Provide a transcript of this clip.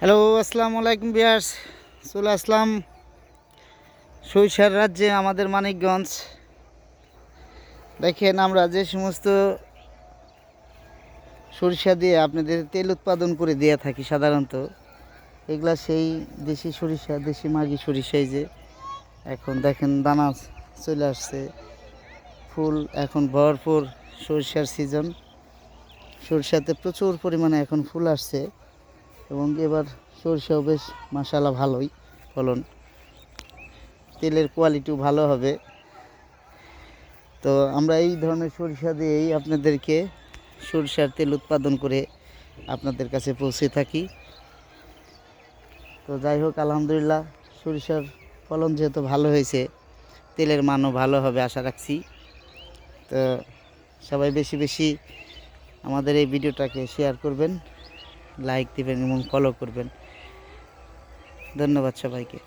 Hello, আসসালামু আলাইকুম viewers. চলে আসলাম সরিষার রাজ্যে আমাদের মানিকগঞ্জ। দেখেন, আমরা যে সমস্ত সরিষা দিয়ে আপনাদের তেল উৎপাদন করে দিয়ে থাকি সাধারণত, এগুলা সেই দেশি সরিষা, দেশি মাগি সরিষাই। যে এখন দেখেন দানা চলে আসছে, ফুল এখন ভরপুর। সরিষার সিজন, সরিষাতে প্রচুর পরিমাণে এখন ফুল আসছে এবং এবার সরিষাও বেশ মাশাআল্লাহ ভালোই ফলন, তেলের কোয়ালিটিও ভালো হবে। তো আমরা এই ধরনের সরিষা দিয়েই আপনাদেরকে সরিষার তেল উৎপাদন করে আপনাদের কাছে পৌঁছে থাকি। তো যাই হোক, আলহামদুলিল্লাহ, সরিষার ফলন যেহেতু ভালো হয়েছে, তেলের মানও ভালো হবে আশা রাখছি। তো সবাই বেশি বেশি আমাদের এই ভিডিওটাকে শেয়ার করবেন, লাইক দিবেন এবং ফলো করবেন। ধন্যবাদ সবাইকে।